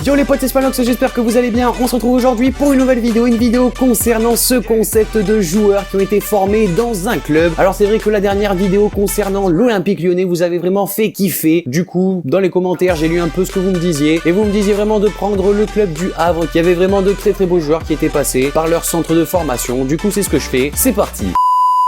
Yo les potes, c'est Spanox, j'espère que vous allez bien. On se retrouve aujourd'hui pour une nouvelle vidéo, concernant ce concept de joueurs qui ont été formés dans un club. Alors c'est vrai que la dernière vidéo concernant l'Olympique Lyonnais vous avez vraiment fait kiffer. Du coup, dans les commentaires, j'ai lu un peu ce que vous me disiez. Et vous me disiez vraiment de prendre le club du Havre qui avait vraiment de très beaux joueurs qui étaient passés par leur centre de formation. Du coup, c'est ce que je fais. C'est parti.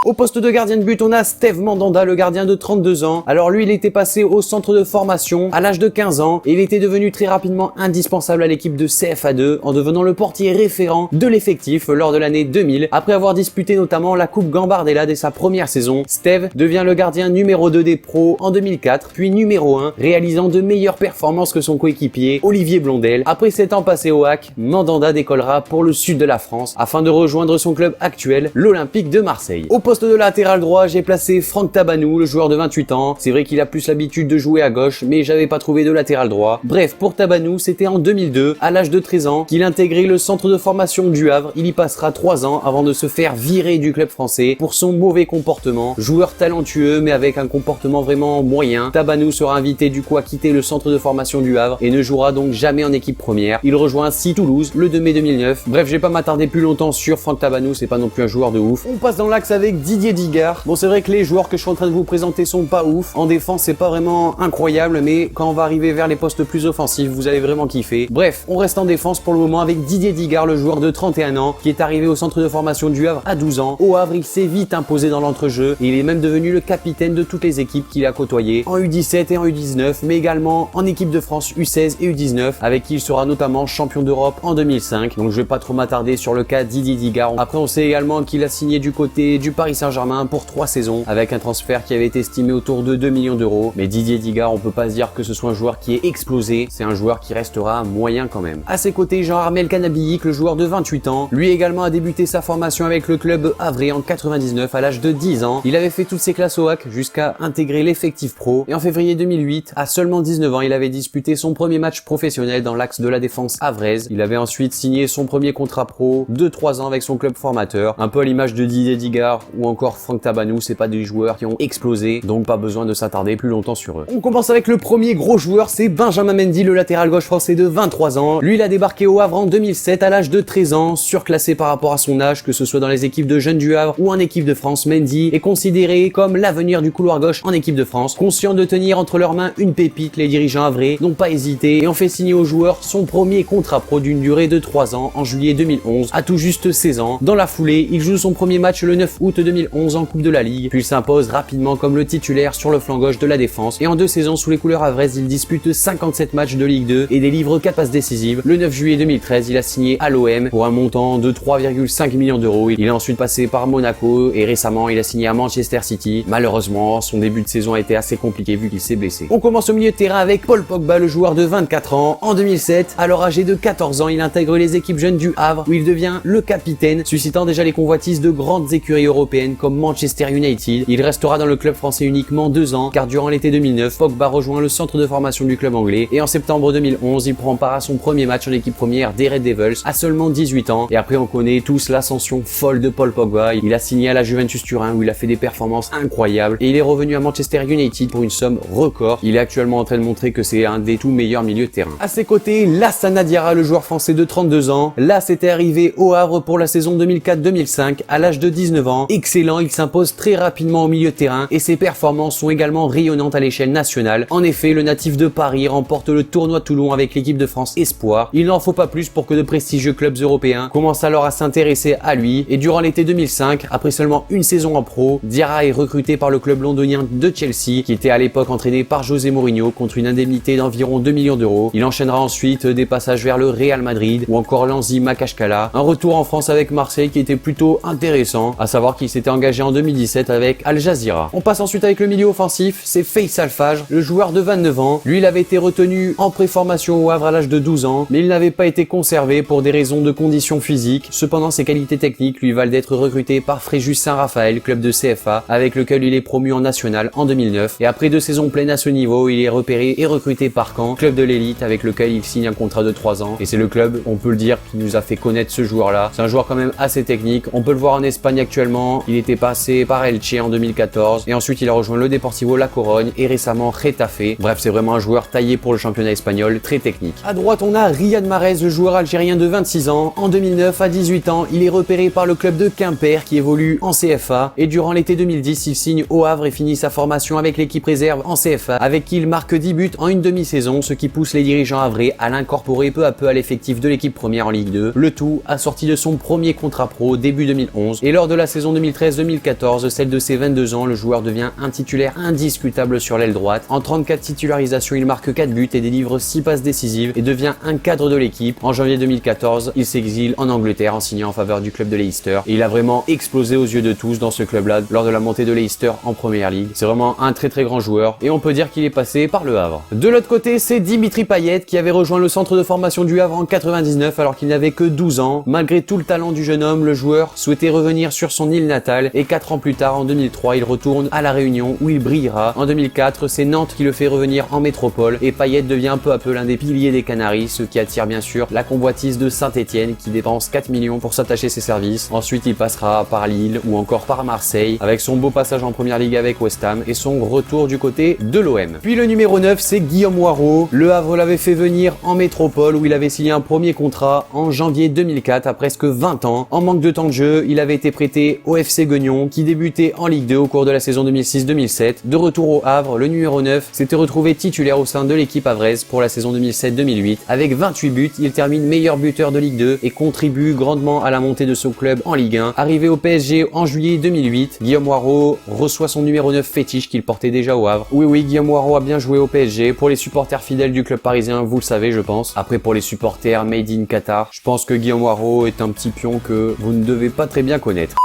Au poste de gardien de but, on a Steve Mandanda, le gardien de 32 ans. Alors lui, il était passé au centre de formation à l'âge de 15 ans et il était devenu très rapidement indispensable à l'équipe de CFA2 en devenant le portier référent de l'effectif lors de l'année 2000. Après avoir disputé notamment la Coupe Gambardella dès sa première saison, Steve devient le gardien numéro 2 des pros en 2004, puis numéro 1, réalisant de meilleures performances que son coéquipier Olivier Blondel. Après 7 ans passés au HAC, Mandanda décollera pour le sud de la France afin de rejoindre son club actuel, l'Olympique de Marseille. Au poste de latéral droit, j'ai placé Franck Tabanou, le joueur de 28 ans. C'est vrai qu'il a plus l'habitude de jouer à gauche, mais j'avais pas trouvé de latéral droit. Bref, pour Tabanou, c'était en 2002, à l'âge de 13 ans, qu'il intégrait le centre de formation du Havre. Il y passera 3 ans avant de se faire virer du club français pour son mauvais comportement. Joueur talentueux, mais avec un comportement vraiment moyen. Tabanou sera invité du coup à quitter le centre de formation du Havre et ne jouera donc jamais en équipe première. Il rejoint ainsi Toulouse le 2 mai 2009. Bref, je vais pas m'attarder plus longtemps sur Franck Tabanou, c'est pas non plus un joueur de ouf. On passe dans l'axe avec Didier Digard. Bon, c'est vrai que les joueurs que je suis en train de vous présenter sont pas ouf. En défense, c'est pas vraiment incroyable, mais quand on va arriver vers les postes plus offensifs, vous allez vraiment kiffer. Bref, on reste en défense pour le moment avec Didier Digard, le joueur de 31 ans, qui est arrivé au centre de formation du Havre à 12 ans. Au Havre, il s'est vite imposé dans l'entrejeu et il est même devenu le capitaine de toutes les équipes qu'il a côtoyées, en U17 et en U19, mais également en équipe de France U16 et U19, avec qui il sera notamment champion d'Europe en 2005. Donc je vais pas trop m'attarder sur le cas Didier Digard. Après, on sait également qu'il a signé du côté du Paris Saint-Germain pour 3 saisons avec un transfert qui avait été estimé autour de 2 millions d'euros. Mais Didier Digard, on peut pas se dire que ce soit un joueur qui est explosé, c'est un joueur qui restera moyen quand même. À ses côtés, Jean-Armel Canabillic, le joueur de 28 ans, lui également a débuté sa formation avec le club havrais en 99 à l'âge de 10 ans. Il avait fait toutes ses classes au HAC jusqu'à intégrer l'effectif pro et en février 2008, à seulement 19 ans, il avait disputé son premier match professionnel dans l'axe de la défense havraise. Il avait ensuite signé son premier contrat pro de 3 ans avec son club formateur, un peu à l'image de Didier Digard ou encore Franck Tabanou. C'est pas des joueurs qui ont explosé, donc pas besoin de s'attarder plus longtemps sur eux. On commence avec le premier gros joueur, c'est Benjamin Mendy, le latéral gauche français de 23 ans. Lui, il a débarqué au Havre en 2007 à l'âge de 13 ans, surclassé par rapport à son âge, que ce soit dans les équipes de jeunes du Havre ou en équipe de France. Mendy est considéré comme l'avenir du couloir gauche en équipe de France. Conscient de tenir entre leurs mains une pépite, les dirigeants havrais n'ont pas hésité et ont fait signer au joueur son premier contrat pro d'une durée de 3 ans en juillet 2011, à tout juste 16 ans. Dans la foulée, il joue son premier match le 9 août 2011 en Coupe de la Ligue, puis il s'impose rapidement comme le titulaire sur le flanc gauche de la défense et en 2 saisons sous les couleurs havraises, il dispute 57 matchs de Ligue 2 et délivre 4 passes décisives. Le 9 juillet 2013, il a signé à l'OM pour un montant de 3,5 millions d'euros. Il est ensuite passé par Monaco et récemment il a signé à Manchester City. Malheureusement, son début de saison a été assez compliqué vu qu'il s'est blessé. On commence au milieu de terrain avec Paul Pogba, le joueur de 24 ans. En 2007, alors âgé de 14 ans, il intègre les équipes jeunes du Havre où il devient le capitaine, suscitant déjà les convoitises de grandes écuries européennes comme Manchester United. Il restera dans le club français uniquement 2 ans car durant l'été 2009, Pogba rejoint le centre de formation du club anglais et en septembre 2011, il prend part à son premier match en équipe première des Red Devils à seulement 18 ans. Et après, on connaît tous l'ascension folle de Paul Pogba. Il a signé à la Juventus Turin où il a fait des performances incroyables et il est revenu à Manchester United pour une somme record. Il est actuellement en train de montrer que c'est un des tout meilleurs milieux de terrain. À ses côtés, Lassana Diarra, le joueur français de 32 ans. Là, c'était arrivé au Havre pour la saison 2004-2005 à l'âge de 19 ans. Excellent, il s'impose très rapidement au milieu de terrain et ses performances sont également rayonnantes à l'échelle nationale. En effet, le natif de Paris remporte le tournoi de Toulon avec l'équipe de France Espoir. Il n'en faut pas plus pour que de prestigieux clubs européens commencent alors à s'intéresser à lui et durant l'été 2005, après seulement une saison en pro, Diarra est recruté par le club londonien de Chelsea qui était à l'époque entraîné par José Mourinho contre une indemnité d'environ 2 millions d'euros. Il enchaînera ensuite des passages vers le Real Madrid ou encore l'Anzi Makashkala. Un retour en France avec Marseille qui était plutôt intéressant, à savoir qu'il s'était engagé en 2017 avec Al Jazeera. On passe ensuite avec le milieu offensif, c'est Faisal Fage, le joueur de 29 ans. Lui, il avait été retenu en préformation au Havre à l'âge de 12 ans, mais il n'avait pas été conservé pour des raisons de conditions physiques. Cependant, ses qualités techniques lui valent d'être recruté par Fréjus Saint-Raphaël, club de CFA, avec lequel il est promu en national en 2009. Et après 2 saisons pleines à ce niveau, il est repéré et recruté par Caen, club de l'élite, avec lequel il signe un contrat de 3 ans. Et c'est le club, on peut le dire, qui nous a fait connaître ce joueur-là. C'est un joueur quand même assez technique. On peut le voir en Espagne actuellement, Il était passé par Elche en 2014 et ensuite il a rejoint le Deportivo La Corogne et récemment Getafe. Bref, c'est vraiment un joueur taillé pour le championnat espagnol, très technique. À droite, on a Riyad Mahrez, le joueur algérien de 26 ans. En 2009, à 18 ans, il est repéré par le club de Quimper qui évolue en CFA et durant l'été 2010, il signe au Havre et finit sa formation avec l'équipe réserve en CFA avec qui il marque 10 buts en une demi-saison, ce qui pousse les dirigeants havrais à l'incorporer peu à peu à l'effectif de l'équipe première en Ligue 2. Le tout assorti de son premier contrat pro début 2011 et lors de la saison 2013-2014, celle de ses 22 ans, le joueur devient un titulaire indiscutable sur l'aile droite. En 34 titularisations, il marque 4 buts et délivre 6 passes décisives et devient un cadre de l'équipe. En janvier 2014, il s'exile en Angleterre en signant en faveur du club de Leicester et il a vraiment explosé aux yeux de tous dans ce club-là lors de la montée de Leicester en Première Ligue. C'est vraiment un très grand joueur et on peut dire qu'il est passé par le Havre. De l'autre côté, c'est Dimitri Payet qui avait rejoint le centre de formation du Havre en 99 alors qu'il n'avait que 12 ans. Malgré tout le talent du jeune homme, le joueur souhaitait revenir sur son île natale et 4 ans plus tard, en 2003, il retourne à La Réunion où il brillera. En 2004, c'est Nantes qui le fait revenir en métropole et Payet devient peu à peu l'un des piliers des Canaries, ce qui attire bien sûr la convoitise de Saint-Etienne qui dépense 4 millions pour s'attacher ses services. Ensuite, il passera par Lille ou encore par Marseille avec son beau passage en Première Ligue avec West Ham et son retour du côté de l'OM. Puis le numéro 9, c'est Guillaume Waro. Le Havre l'avait fait venir en métropole où il avait signé un premier contrat en janvier 2004 à presque 20 ans. En manque de temps de jeu, il avait été prêté au FC Guignon qui débutait en Ligue 2 au cours de la saison 2006-2007. De retour au Havre, le numéro 9 s'était retrouvé titulaire au sein de l'équipe havraise pour la saison 2007-2008. Avec 28 buts, il termine meilleur buteur de Ligue 2 et contribue grandement à la montée de son club en Ligue 1. Arrivé au PSG en juillet 2008, Guillaume Waro reçoit son numéro 9 fétiche qu'il portait déjà au Havre. Oui, Guillaume Waro a bien joué au PSG. Pour les supporters fidèles du club parisien, vous le savez, je pense. Après, pour les supporters made in Qatar, je pense que Guillaume Waro est un petit pion que vous ne devez pas très bien connaître.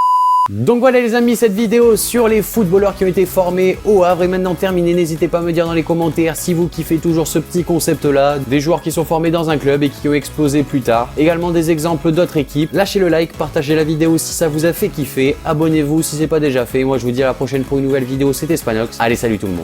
Donc voilà les amis, cette vidéo sur les footballeurs qui ont été formés au Havre est maintenant terminée. N'hésitez pas à me dire dans les commentaires si vous kiffez toujours ce petit concept là, des joueurs qui sont formés dans un club et qui ont explosé plus tard. Également des exemples d'autres équipes. Lâchez le like, partagez la vidéo si ça vous a fait kiffer, abonnez-vous si c'est pas déjà fait. Moi je vous dis à la prochaine pour une nouvelle vidéo, c'était Spanox. Allez, salut tout le monde.